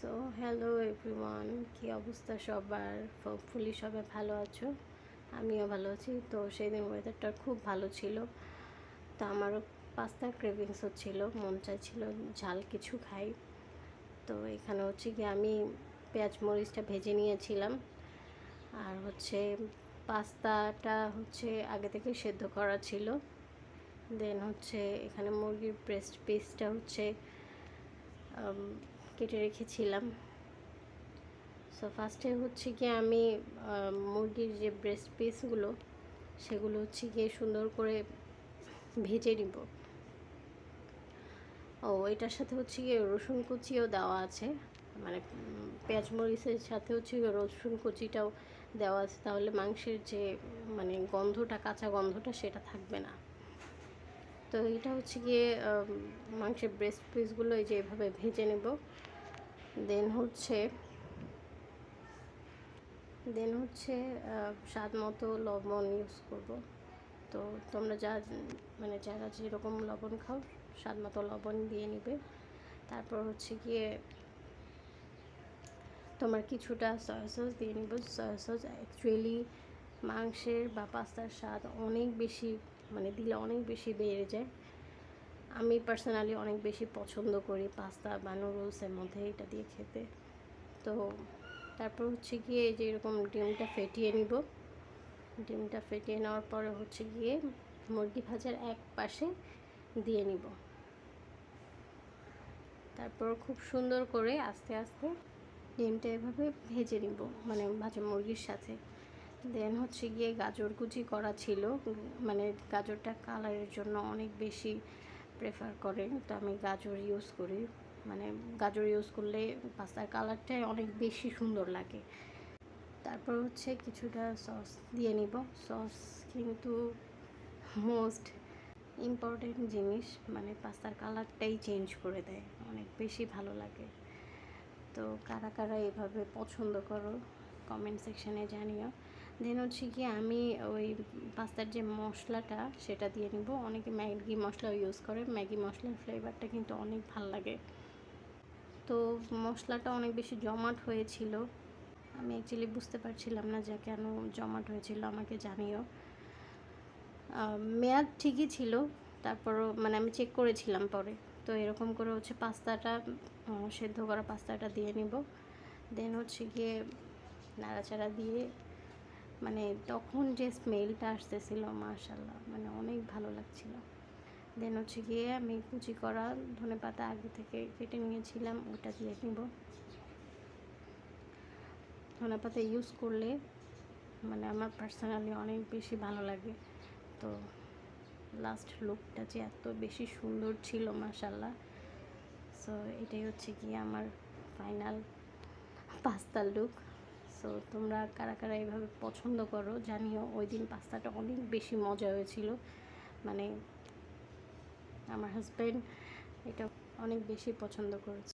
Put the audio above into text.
So hello everyone, কী অবস্থা সবার? Hopefully সবাই ভালো আছো, আমিও ভালো আছি। তো সেই দিন ওয়েদারটা খুব ভালো ছিল, তো আমারও পাস্তার ক্রেভিংস হচ্ছিলো, মন চাইছিল ঝাল কিছু খাই। তো এখানে হচ্ছে কি আমি পেঁয়াজ মরিচটা ভেজে নিয়েছিলাম, আর হচ্ছে পাস্তাটা হচ্ছে আগে থেকে সেদ্ধ করা ছিল। দেন হচ্ছে এখানে মুরগির ব্রেস্ট পিসটা হচ্ছে কেটে রেখেছিলাম। সো ফার্স্টে হচ্ছে কি আমি মুরগির যে ব্রেস্ট পিসগুলো সেগুলো হচ্ছে গিয়ে সুন্দর করে ভেজে নিব। এটার সাথে হচ্ছে গিয়ে রসুন কুচিও দেওয়া আছে, মানে পেঁয়াজ মরিচের সাথে হচ্ছে রসুন কুচিটাও দেওয়া আছে, তাহলে মাংসের যে মানে গন্ধটা, কাঁচা গন্ধটা সেটা থাকবে না। তো এটা হচ্ছে গিয়ে মাংসের ব্রেস্ট পিসগুলো এই যে এভাবে ভেজে নেব। দেন হচ্ছে স্বাদ মতো লবণ ইউজ করব। তো তোমরা মানে যারা যেরকম লবণ খাও স্বাদ মতো লবণ দিয়ে নিবে। তারপর হচ্ছে গিয়ে তোমার কিছুটা সয়া সস দিয়ে নিব। সয়া সস অ্যাকচুয়ালি মাংসের বা পাস্তার স্বাদ অনেক বেশি, মানে দিলে অনেক বেশি বেড়ে যায়। আমি পার্সোনালি অনেক বেশি পছন্দ করি পাস্তা বা নুডলসের মধ্যে এটা দিয়ে খেতে। তো তারপর হচ্ছে গিয়ে যে এরকম ডিমটা ফেটিয়ে নিব। ডিমটা ফেটিয়ে নেওয়ার পরে হচ্ছে গিয়ে মুরগি ভাজার এক পাশে দিয়ে নিব। তারপর খুব সুন্দর করে আস্তে আস্তে ডিমটা এভাবে ভেজে নিব, মানে ভাজা মুরগির সাথে। দেন হচ্ছে গিয়ে গাজর কুচি করা ছিল, মানে গাজরটা কালারের জন্য অনেক বেশি প্রেফার করে, তো আমি গাজর ইউজ করি। মানে গাজর ইউজ করলে পাস্তার কালারটাই অনেক বেশি সুন্দর লাগে। তারপর হচ্ছে কিছুটা সস দিয়ে নিব। সস কিন্তু মোস্ট ইম্পর্টেন্ট জিনিস, মানে পাস্তার কালারটাই চেঞ্জ করে দেয়, অনেক বেশি ভালো লাগে। তো কারা কারা এভাবে পছন্দ করো কমেন্ট সেকশানে জানিও। দেন হচ্ছে কি আমি ওই পাস্তার যে মশলাটা সেটা দিয়ে নিব। অনেকে ম্যাগি মশলাও ইউজ করে, ম্যাগি মশলার ফ্লেভারটা কিন্তু অনেক ভাল লাগে। তো মশলাটা অনেক বেশি জমাট হয়েছিল, আমি অ্যাকচুয়ালি বুঝতে পারছিলাম না যে কেন জমাট হয়েছিল, আমাকে জানিও। মেয়াদ ঠিকই ছিল, তারপরও মানে আমি চেক করেছিলাম পরে। তো এরকম করে হচ্ছে পাস্তাটা, সেদ্ধ করা পাস্তাটা দিয়ে নিব। দেন হচ্ছে গিয়ে নাড়াচাড়া দিয়ে, মানে তখন যে স্মেলটা আসতেছিল মাশাআল্লাহ, মানে অনেক ভালো লাগছিল। দেন হচ্ছে গিয়ে আমি কুচি করা ধনেপাতা আগে থেকে কেটে নিয়েছিলাম, ওটা দিয়ে নিব। ধনেপাতা ইউজ করলে মানে আমার পার্সোনালি অনেক বেশি ভালো লাগে। তো লাস্ট লুকটা যে এত বেশি সুন্দর ছিল মাশাআল্লাহ। সো এটাই হচ্ছে কি আমার ফাইনাল পাস্তার লুক। সো তোমরা কারা কারা এইভাবে পছন্দ করো জানিও। ওই দিন পাস্তাটা অনেক বেশি মজা হয়েছিল, মানে আমার হাজব্যান্ড এটা অনেক বেশি পছন্দ করেছে।